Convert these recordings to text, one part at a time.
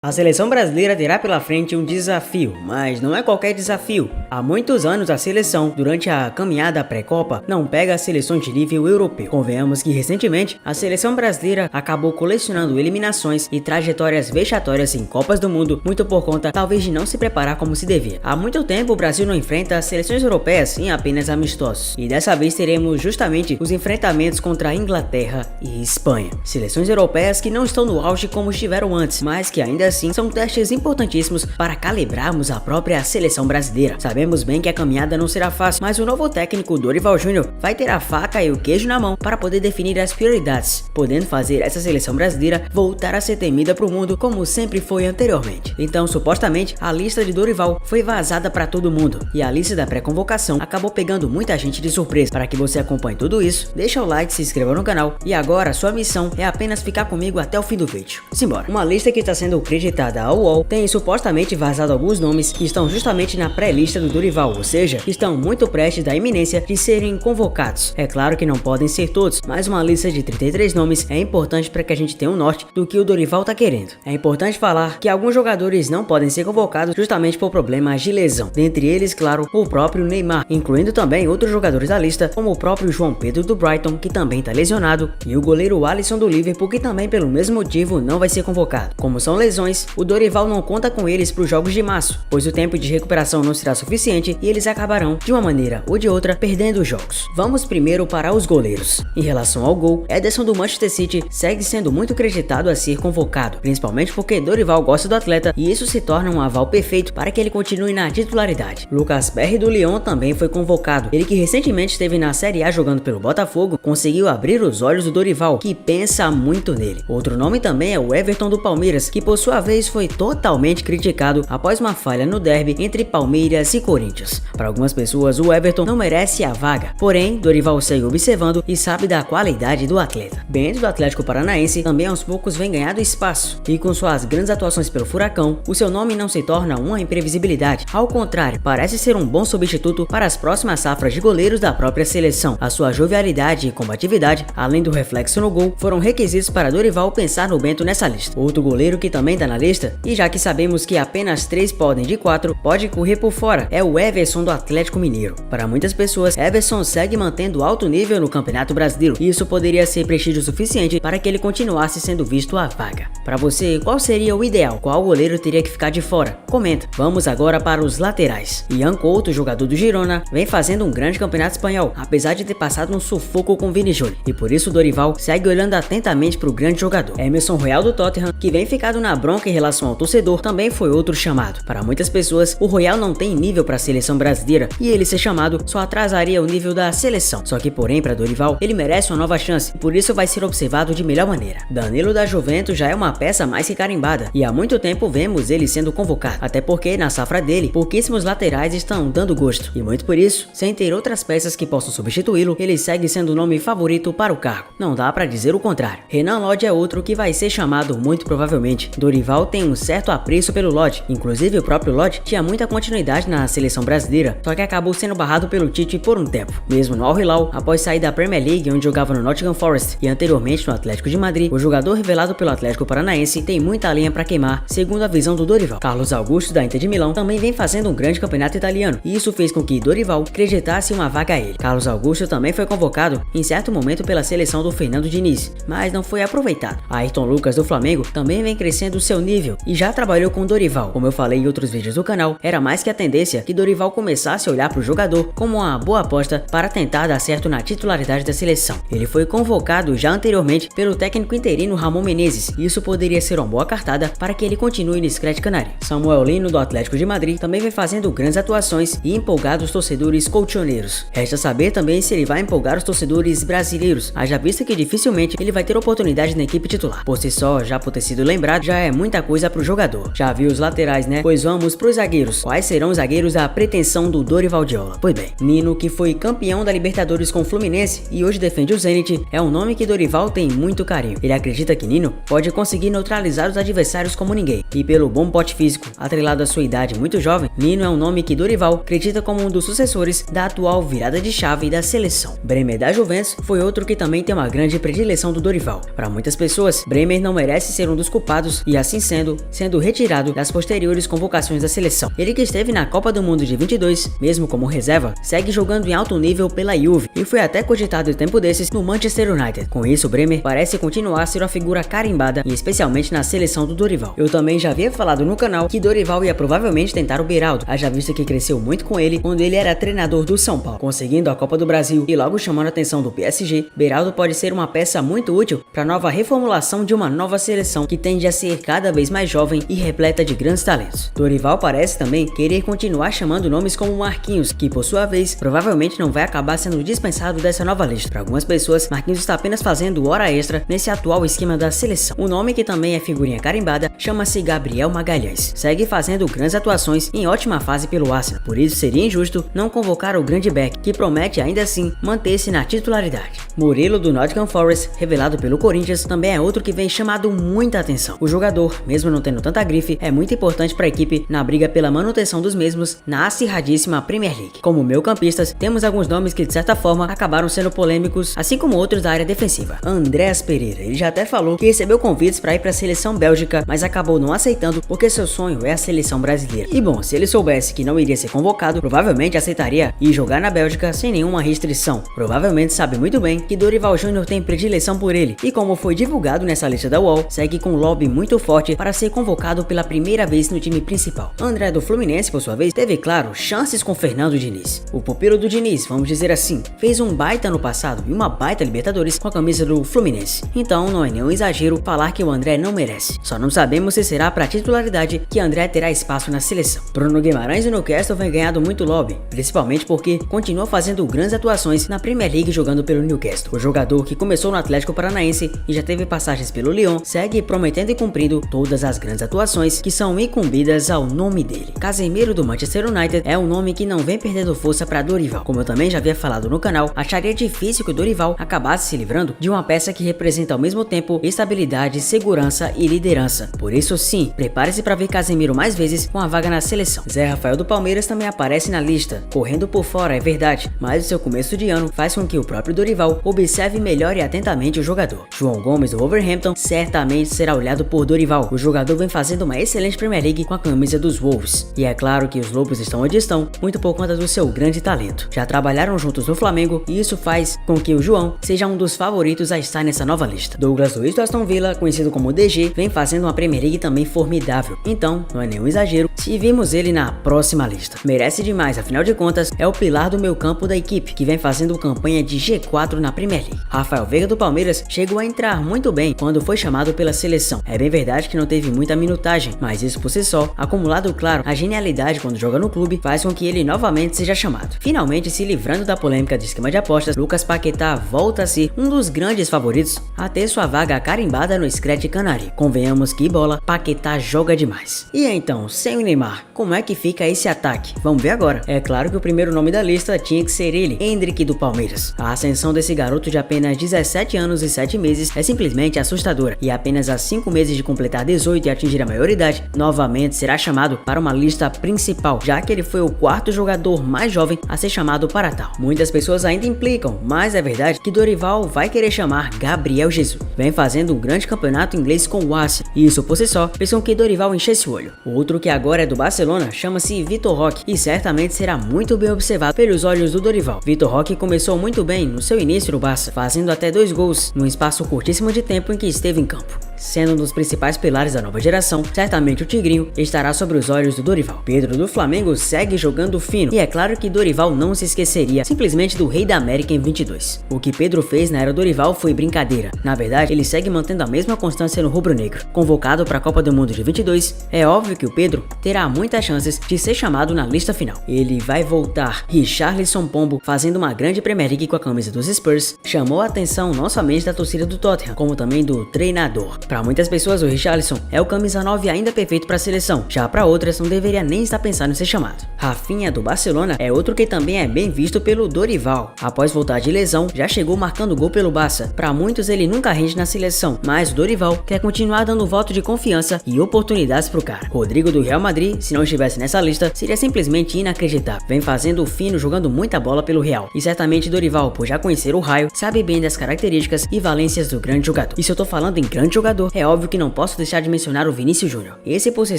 A seleção brasileira terá pela frente um desafio, mas não é qualquer desafio. Há muitos anos a seleção, durante a caminhada pré-copa, não pega as seleções de nível europeu. Convenhamos que recentemente a seleção brasileira acabou colecionando eliminações e trajetórias vexatórias em Copas do Mundo, muito por conta talvez de não se preparar como se devia. Há muito tempo o Brasil não enfrenta as seleções europeias em apenas amistosos, e dessa vez teremos justamente os enfrentamentos contra a Inglaterra e Espanha. Seleções europeias que não estão no auge como estiveram antes, mas que ainda assim são testes importantíssimos para calibrarmos a própria seleção brasileira. Sabemos bem que a caminhada não será fácil, mas o novo técnico Dorival Júnior vai ter a faca e o queijo na mão para poder definir as prioridades, podendo fazer essa seleção brasileira voltar a ser temida para o mundo como sempre foi anteriormente. Então, supostamente, a lista de Dorival foi vazada para todo mundo, e a lista da pré-convocação acabou pegando muita gente de surpresa. Para que você acompanhe tudo isso, deixa o like, se inscreva no canal, e agora sua missão é apenas ficar comigo até o fim do vídeo. Simbora! Uma lista que está sendo acreditada ao UOL tem supostamente vazado alguns nomes que estão justamente na pré-lista do Dorival, ou seja, estão muito prestes da iminência de serem convocados. É claro que não podem ser todos, mas uma lista de 33 nomes é importante para que a gente tenha um norte do que o Dorival tá querendo. É importante falar que alguns jogadores não podem ser convocados justamente por problemas de lesão, dentre eles, claro, o próprio Neymar, incluindo também outros jogadores da lista, como o próprio João Pedro do Brighton, que também tá lesionado, e o goleiro Alisson do Liverpool, que também pelo mesmo motivo não vai ser convocado. Como são lesões, o Dorival não conta com eles para os jogos de março, pois o tempo de recuperação não será suficiente e eles acabarão, de uma maneira ou de outra, perdendo os jogos. Vamos primeiro para os goleiros. Em relação ao gol, Ederson do Manchester City segue sendo muito acreditado a ser convocado, principalmente porque Dorival gosta do atleta e isso se torna um aval perfeito para que ele continue na titularidade. Lucas Perry do Lyon também foi convocado, ele que recentemente esteve na Série A jogando pelo Botafogo, conseguiu abrir os olhos do Dorival, que pensa muito nele. Outro nome também é o Everton do Palmeiras, que por sua vez foi totalmente criticado após uma falha no derby entre Palmeiras e Corinthians. Para algumas pessoas, o Everton não merece a vaga, porém, Dorival segue observando e sabe da qualidade do atleta. Bento do Atlético Paranaense também aos poucos vem ganhando espaço, e com suas grandes atuações pelo Furacão, o seu nome não se torna uma imprevisibilidade, ao contrário, parece ser um bom substituto para as próximas safras de goleiros da própria seleção. A sua jovialidade e combatividade, além do reflexo no gol, foram requisitos para Dorival pensar no Bento nessa lista. Outro goleiro que também tá na lista, e já que sabemos que apenas 3 podem de 4, pode correr por fora, é o Everson do Atlético Mineiro. Para muitas pessoas, Everson segue mantendo alto nível no Campeonato Brasileiro, e isso poderia ser prestígio suficiente para que ele continuasse sendo visto à vaga. Para você, qual seria o ideal? Qual goleiro teria que ficar de fora? Comenta. Vamos agora para os laterais. Ian Couto, jogador do Girona, vem fazendo um grande campeonato espanhol, apesar de ter passado um sufoco com Vini Júnior, e por isso Dorival segue olhando atentamente para o grande jogador. Emerson Royal do Tottenham, que vem ficado na bronca em relação ao torcedor, também foi outro chamado. Para muitas pessoas, o Royal não tem nível para a seleção brasileira, e ele ser chamado só atrasaria o nível da seleção. Só que porém, para Dorival, ele merece uma nova chance, e por isso vai ser observado de melhor maneira. Danilo da Juventus já é uma peça mais que carimbada, e há muito tempo vemos ele sendo convocado, até porque na safra dele, pouquíssimos laterais estão dando gosto, e muito por isso, sem ter outras peças que possam substituí-lo, ele segue sendo o nome favorito para o cargo. Não dá para dizer o contrário. Renan Lodge é outro que vai ser chamado muito provavelmente. Dorival tem um certo apreço pelo Lodge, inclusive o próprio Lodge tinha muita continuidade na seleção brasileira, só que acabou sendo barrado pelo Tite por um tempo. Mesmo no Al Hilal, após sair da Premier League, onde jogava no Nottingham Forest e anteriormente no Atlético de Madrid, o jogador revelado pelo Atlético Paranaense tem muita lenha para queimar, segundo a visão do Dorival. Carlos Augusto da Inter de Milão também vem fazendo um grande campeonato italiano, e isso fez com que Dorival acreditasse uma vaga a ele. Carlos Augusto também foi convocado em certo momento pela seleção do Fernando Diniz, mas não foi aproveitado. Ayrton Lucas do Flamengo também vem crescendo o seu nível e já trabalhou com Dorival. Como eu falei em outros vídeos do canal, era mais que a tendência que Dorival começasse a olhar para o jogador como uma boa aposta para tentar dar certo na titularidade da seleção. Ele foi convocado já anteriormente pelo técnico interino Ramon Menezes, e isso poderia ser uma boa cartada para que ele continue no Scratch Canari. Samuel Lino do Atlético de Madrid também vem fazendo grandes atuações e empolgado os torcedores colchoneiros. Resta saber também se ele vai empolgar os torcedores brasileiros, haja vista que dificilmente ele vai ter oportunidade na equipe titular. Por si só, já por ter sido lembrado, já é muita coisa pro jogador. Já viu os laterais, né? Pois vamos pros zagueiros. Quais serão os zagueiros da pretensão do Dorival Diola? Pois bem, Nino, que foi campeão da Libertadores com o Fluminense e hoje defende o Zenit, é um nome que Dorival tem muito carinho. Ele acredita que Nino pode conseguir neutralizar os adversários como ninguém, e pelo bom porte físico, atrelado à sua idade muito jovem, Nino é um nome que Dorival acredita como um dos sucessores da atual virada de chave da seleção. Bremer da Juventus foi outro que também tem uma grande predileção do Dorival. Para muitas pessoas, Bremer não merece ser um dos culpados e a assim sendo retirado das posteriores convocações da seleção. Ele que esteve na Copa do Mundo de 22, mesmo como reserva, segue jogando em alto nível pela Juve e foi até cogitado em tempo desses no Manchester United. Com isso, o Bremer parece continuar a ser uma figura carimbada e especialmente na seleção do Dorival. Eu também já havia falado no canal que Dorival ia provavelmente tentar o Beraldo, haja vista que cresceu muito com ele quando ele era treinador do São Paulo. Conseguindo a Copa do Brasil e logo chamando a atenção do PSG, Beraldo pode ser uma peça muito útil para a nova reformulação de uma nova seleção que tende a ser cada vez mais jovem e repleta de grandes talentos. Dorival parece também querer continuar chamando nomes como Marquinhos, que por sua vez provavelmente não vai acabar sendo dispensado dessa nova lista. Para algumas pessoas, Marquinhos está apenas fazendo hora extra nesse atual esquema da seleção. O nome que também é figurinha carimbada chama-se Gabriel Magalhães. Segue fazendo grandes atuações em ótima fase pelo Arsenal, por isso seria injusto não convocar o grande back, que promete ainda assim manter-se na titularidade. Murilo do Nottingham Forest, revelado pelo Corinthians, também é outro que vem chamado muita atenção. O jogador, mesmo não tendo tanta grife, é muito importante para a equipe na briga pela manutenção dos mesmos na acirradíssima Premier League. Como meio-campistas, temos alguns nomes que de certa forma acabaram sendo polêmicos, assim como outros da área defensiva. Andreas Pereira, ele já até falou que recebeu convites para ir para a seleção bélgica, mas acabou não aceitando porque seu sonho é a seleção brasileira. E bom, se ele soubesse que não iria ser convocado, provavelmente aceitaria ir jogar na Bélgica sem nenhuma restrição. Provavelmente sabe muito bem que Dorival Júnior tem predileção por ele, e como foi divulgado nessa lista da UOL, segue com um lobby muito forte para ser convocado pela primeira vez no time principal. André do Fluminense, por sua vez, teve, claro, chances com Fernando Diniz. O pupilo do Diniz, vamos dizer assim, fez um baita no passado e uma baita Libertadores com a camisa do Fluminense. Então não é nenhum exagero falar que o André não merece. Só não sabemos se será para titularidade que André terá espaço na seleção. Bruno Guimarães do Newcastle vem ganhando muito lobby, principalmente porque continua fazendo grandes atuações na Premier League jogando pelo Newcastle. O jogador que começou no Atlético Paranaense e já teve passagens pelo Lyon, segue prometendo e cumprindo todas as grandes atuações que são incumbidas ao nome dele. Casemiro do Manchester United é um nome que não vem perdendo força para Dorival. Como eu também já havia falado no canal, acharia difícil que o Dorival acabasse se livrando de uma peça que representa ao mesmo tempo estabilidade, segurança e liderança. Por isso sim, prepare-se para ver Casemiro mais vezes com a vaga na seleção. Zé Rafael do Palmeiras também aparece na lista, correndo por fora, é verdade, mas o seu começo de ano faz com que o próprio Dorival observe melhor e atentamente o jogador. João Gomes do Wolverhampton certamente será olhado por Dorival. O jogador vem fazendo uma excelente Premier League com a camisa dos Wolves, e é claro que os Lobos estão onde estão, muito por conta do seu grande talento. Já trabalharam juntos no Flamengo e isso faz com que o João seja um dos favoritos a estar nessa nova lista. Douglas Luiz do Aston Villa, conhecido como DG, vem fazendo uma Premier League também formidável, então não é nenhum exagero se vimos ele na próxima lista. Merece demais, afinal de contas é o pilar do meio campo da equipe, que vem fazendo campanha de G4 na Premier League. Rafael Veiga do Palmeiras chegou a entrar muito bem quando foi chamado pela seleção. É bem verdade que não teve muita minutagem, mas isso por si só, acumulado claro a genialidade quando joga no clube, faz com que ele novamente seja chamado. Finalmente se livrando da polêmica de esquema de apostas, Lucas Paquetá volta a ser um dos grandes favoritos a ter sua vaga carimbada no Scratch Canary. Convenhamos que bola, Paquetá joga demais. E então, sem o Neymar, como é que fica esse ataque? Vamos ver agora. É claro que o primeiro nome da lista tinha que ser ele, Endrick do Palmeiras. A ascensão desse garoto de apenas 17 anos e 7 meses é simplesmente assustadora, e apenas há 5 meses de completar 18 e atingir a maioridade, novamente será chamado para uma lista principal, já que ele foi o quarto jogador mais jovem a ser chamado para tal. Muitas pessoas ainda implicam, mas é verdade que Dorival vai querer chamar Gabriel Jesus. Vem fazendo um grande campeonato inglês com o Arsenal, e isso por si só fez com que Dorival enchesse o olho. Outro que agora é do Barcelona chama-se Vitor Roque e certamente será muito bem observado pelos olhos do Dorival. Vitor Roque começou muito bem no seu início no Barça, fazendo até 2 gols num espaço curtíssimo de tempo em que esteve em campo. Sendo um dos principais pilares da nova geração, certamente o Tigrinho estará sobre os olhos do Dorival. Pedro do Flamengo segue jogando fino, e é claro que Dorival não se esqueceria simplesmente do Rei da América em 22. O que Pedro fez na era Dorival foi brincadeira. Na verdade, ele segue mantendo a mesma constância no rubro-negro. Convocado para a Copa do Mundo de 22, é óbvio que o Pedro terá muitas chances de ser chamado na lista final. Ele vai voltar. Richarlison Pombo, fazendo uma grande Premier League com a camisa dos Spurs, chamou a atenção não somente da torcida do Tottenham, como também do treinador. Para muitas pessoas, o Richarlison é o camisa 9 ainda perfeito para a seleção, já para outras não deveria nem estar pensando em ser chamado. Rafinha do Barcelona é outro que também é bem visto pelo Dorival. Após voltar de lesão, já chegou marcando gol pelo Barça. Para muitos ele nunca rende na seleção, mas o Dorival quer continuar dando voto de confiança e oportunidades pro cara. Rodrigo do Real Madrid, se não estivesse nessa lista, seria simplesmente inacreditável. Vem fazendo o fino, jogando muita bola pelo Real. E certamente Dorival, por já conhecer o Raio, sabe bem das características e valências do grande jogador. E se eu tô falando em grande jogador, jogador, é óbvio que não posso deixar de mencionar o Vinícius Júnior. Esse por si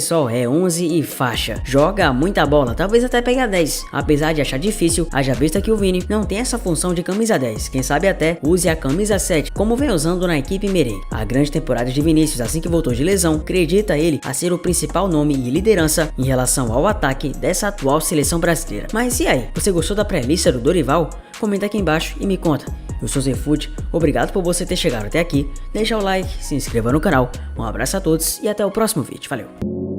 só é 11 e faixa, joga muita bola, talvez até pegue a 10, apesar de achar difícil, haja vista que o Vini não tem essa função de camisa 10, quem sabe até use a camisa 7, como vem usando na equipe merengue. A grande temporada de Vinícius assim que voltou de lesão, acredita ele a ser o principal nome e liderança em relação ao ataque dessa atual seleção brasileira. Mas e aí, você gostou da pré-lista do Dorival? Comenta aqui embaixo e me conta. Eu sou Zefut, obrigado por você ter chegado até aqui, deixa o like, se inscreva no canal, um abraço a todos e até o próximo vídeo, valeu!